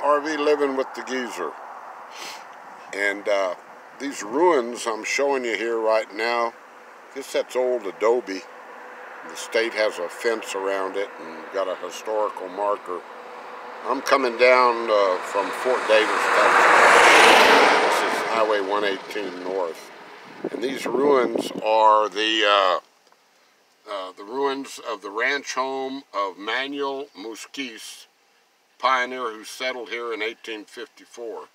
RV living with the geezer. And these ruins I'm showing you here right now, I guess that's old adobe. The state has a fence around it and got a historical marker. I'm coming down from Ft.Davis, Texas. This is Highway 118 North. And these ruins are the ruins of the ranch home of Manuel Musquiz, pioneer who settled here in 1854.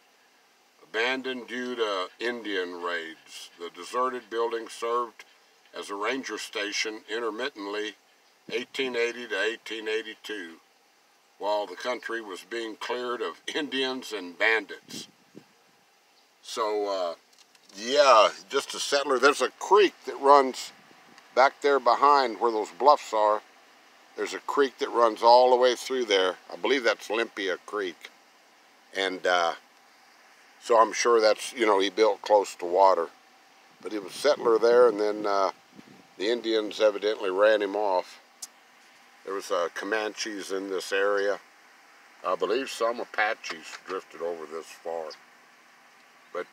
Abandoned due to Indian raids, the deserted building served as a ranger station intermittently 1880 to 1882, while the country was being cleared of Indians and bandits. So, yeah, just a settler. There's a creek that runs back there behind where those bluffs are. There's a creek that runs all the way through there. I believe that's Olympia Creek. And so I'm sure that's, you know, he built close to water. But he was a settler there, and then the Indians evidently ran him off. There was Comanches in this area. I believe some Apaches drifted over this far. But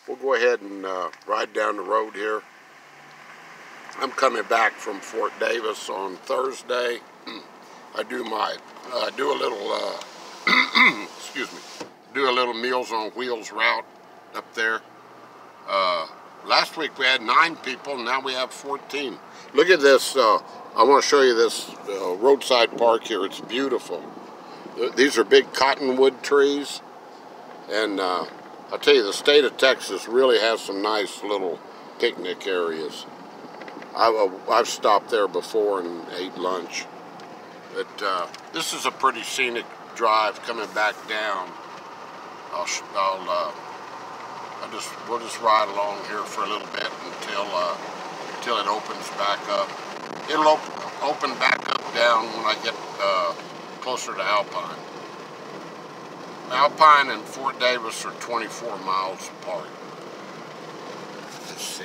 we'll go ahead and ride down the road here. I'm coming back from Ft.Davis on Thursday. I do a little, excuse me, do a little Meals on Wheels route up there. Last week we had 9 people, now we have 14. Look at this, I want to show you this roadside park here. It's beautiful. These are big cottonwood trees, and I'll tell you, the state of Texas really has some nice little picnic areas. I've stopped there before and ate lunch. But this is a pretty scenic drive coming back down. We'll just ride along here for a little bit until it opens back up. It'll open back up down when I get closer to Alpine. Alpine and Ft.Davis are 24 miles apart. Let's see.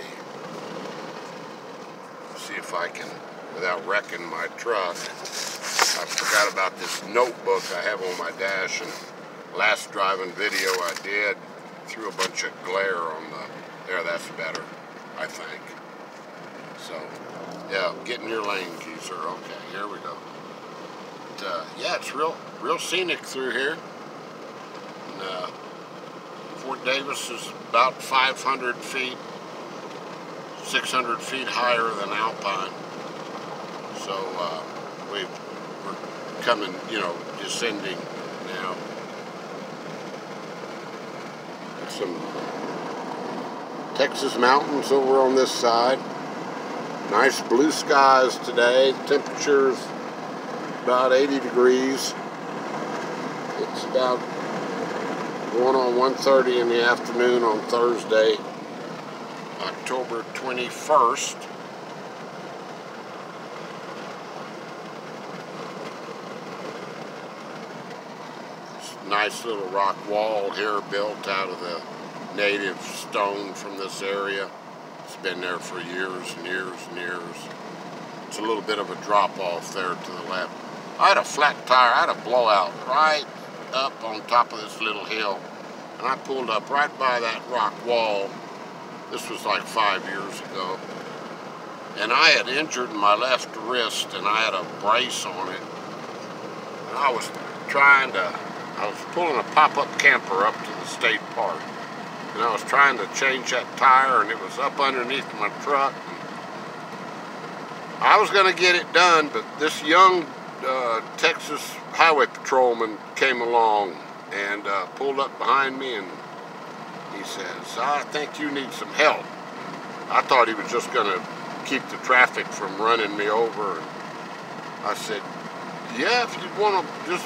See if I can, without wrecking my truck. I forgot about this notebook I have on my dash, and last driving video I did threw a bunch of glare on there. That's better, I think. So, yeah, get in your lane, geezer. Okay, here we go. But, yeah, it's real scenic through here. And, Ft.Davis is about 500 feet, 600 feet higher than Alpine. So we're coming, you know, descending now. Some Texas mountains over on this side. Nice blue skies today. Temperature's about 80 degrees. It's about going on 1:30 in the afternoon on Thursday, October 21st. Nice little rock wall here built out of the native stone from this area. It's been there for years and years and years. It's a little bit of a drop off there to the left. I had a flat tire, I had a blowout right up on top of this little hill. And I pulled up right by that rock wall. This was like 5 years ago. And I had injured my left wrist, and I had a brace on it. And I was pulling a pop-up camper up to the state park. And I was trying to change that tire, and it was up underneath my truck. I was going to get it done, but this young Texas highway patrolman came along and pulled up behind me, and he says, "I think you need some help." I thought he was just going to keep the traffic from running me over. And I said, "Yeah, if you'd want to just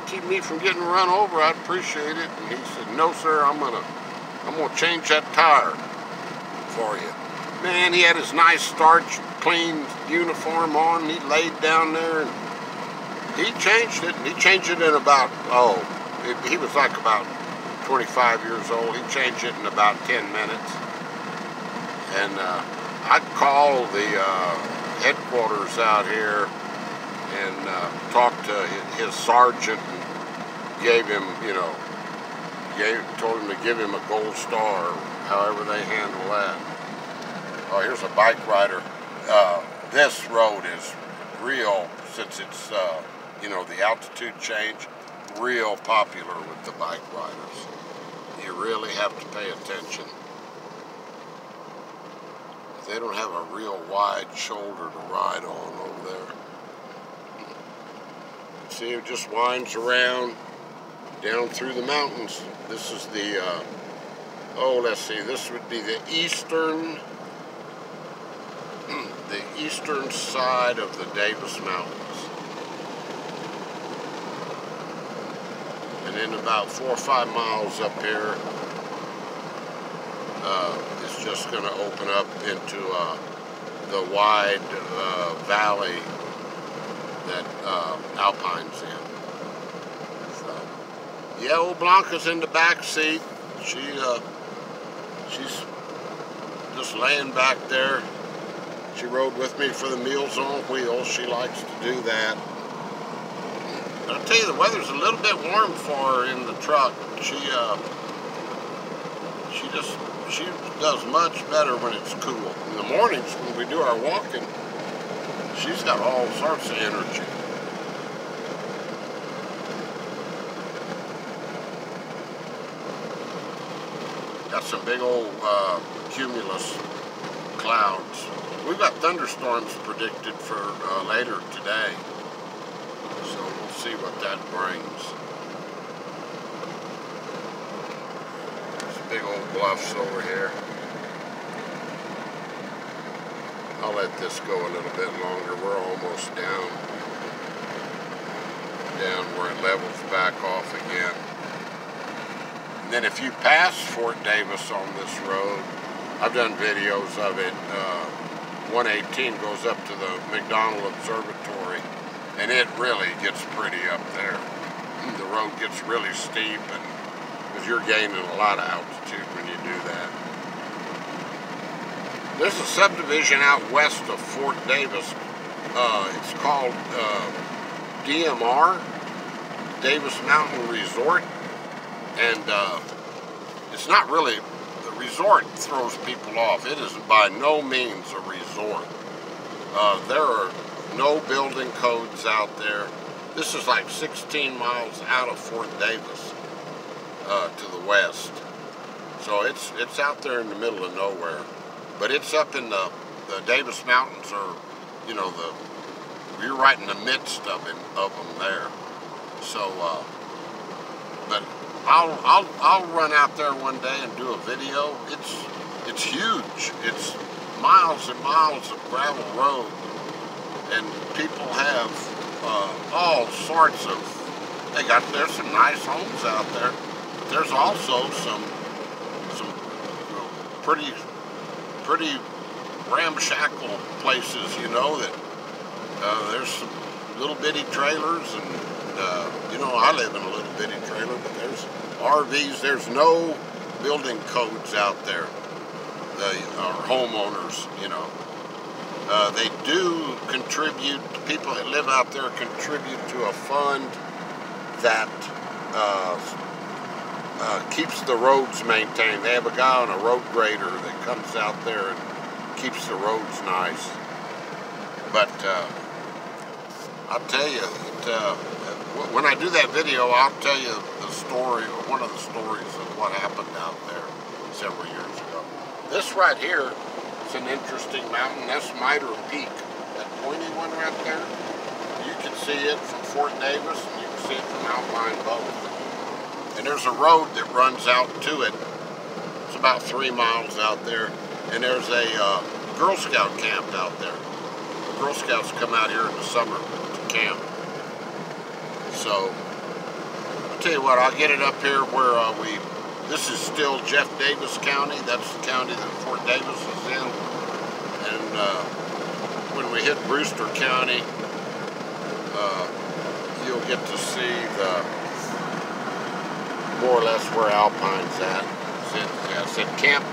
keep me from getting run over, I'd appreciate it." And he said, "No, sir, I'm gonna change that tire for you." Man, he had his nice starched, clean uniform on, and he laid down there, and he changed it. He changed it in about, he was like about 25 years old. He changed it in about 10 minutes. And I called the headquarters out here and talked to his sergeant and gave him, you know, told him to give him a gold star, or however they handle that. Oh, here's a bike rider. This road is real, since it's, you know, the altitude change, real popular with the bike riders. You really have to pay attention. They don't have a real wide shoulder to ride on over there. See, it just winds around down through the mountains. This is the, oh, let's see, this would be the eastern side of the Davis Mountains. And then about 4 or 5 miles up here, it's just going to open up into the wide valley that Alpine's in. So, yeah, old Blanca's in the back seat. She's just laying back there. She rode with me for the Meals on Wheels. She likes to do that. But I'll tell you, the weather's a little bit warm for her in the truck. She does much better when it's cool. In the mornings when we do our walking, she's got all sorts of energy. Got some big old cumulus clouds. We've got thunderstorms predicted for later today, so we'll see what that brings. There's big old bluffs over here. I'll let this go a little bit longer. We're almost down where it levels back off again. And then if you pass Ft.Davis on this road, I've done videos of it. 118 goes up to the McDonald Observatory, and it really gets pretty up there. The road gets really steep, and because you're gaining a lot of altitude when you do that. There's a subdivision out west of Ft.Davis. It's called DMR, Davis Mountain Resort, and it's not really. Resort throws people off. It is by no means a resort. There are no building codes out there. This is like 16 miles out of Ft.Davis to the west. So it's out there in the middle of nowhere. But it's up in the Davis Mountains, or, you know, you're right in the midst of them there. So, but I'll run out there one day and do a video. It's huge. It's miles and miles of gravel road, and people have all sorts of. There's some nice homes out there. There's also some pretty ramshackle places, you know, that there's some little bitty trailers, and you know, I live in a little bitty trailer, but there's RVs. There's no building codes out there. Our homeowners, you know, they do contribute. People that live out there contribute to a fund that keeps the roads maintained. They have a guy on a road grader that comes out there and keeps the roads nice. But I'll tell you, when I do that video, I'll tell you the story, or one of the stories of what happened out there several years ago. This right here is an interesting mountain. That's Mitre Peak, that pointy one right there. You can see it from Ft.Davis, and you can see it from Alpine both. And there's a road that runs out to it. It's about 3 miles out there, and there's a Girl Scout camp out there. The Girl Scouts come out here in the summer to camp. So, I'll tell you what, I'll get it up here where this is still Ft.Davis County. That's the county that Ft.Davis is in. And when we hit Brewster County, you'll get to see more or less where Alpine's at. It said Camp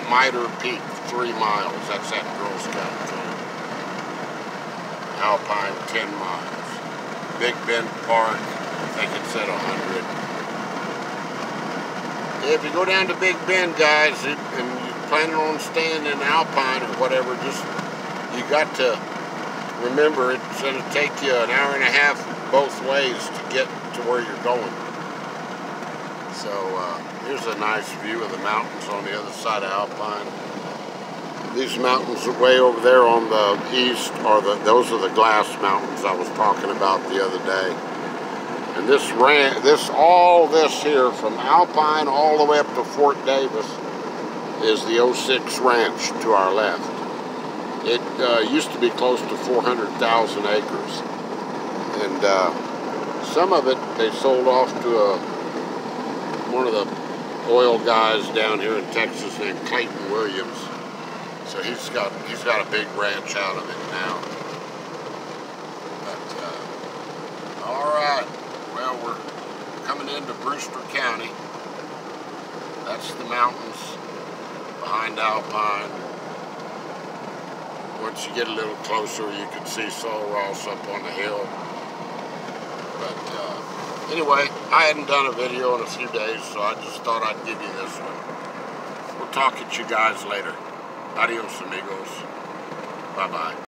Mitre Peak, 3 miles. That's that Girl Scout camp. Alpine, 10 miles. Big Bend Park, I think it said 100. If you go down to Big Bend, guys, and you're planning on staying in Alpine or whatever, just you got to remember it's going to take you an hour and a half both ways to get to where you're going. So here's a nice view of the mountains on the other side of Alpine. These mountains way over there on the east are those are the glass mountains I was talking about the other day. And all this here from Alpine all the way up to Ft.Davis is the 06 ranch to our left. It used to be close to 400,000 acres. And some of it they sold off to one of the oil guys down here in Texas named Clayton Williams. So he's got a big ranch out of it now. But all right, well, we're coming into Brewster County. That's the mountains behind Alpine. Once you get a little closer, you can see Sul Ross up on the hill. But anyway, I hadn't done a video in a few days, so I just thought I'd give you this one. We'll talk at you guys later. Adios, amigos. Bye-bye.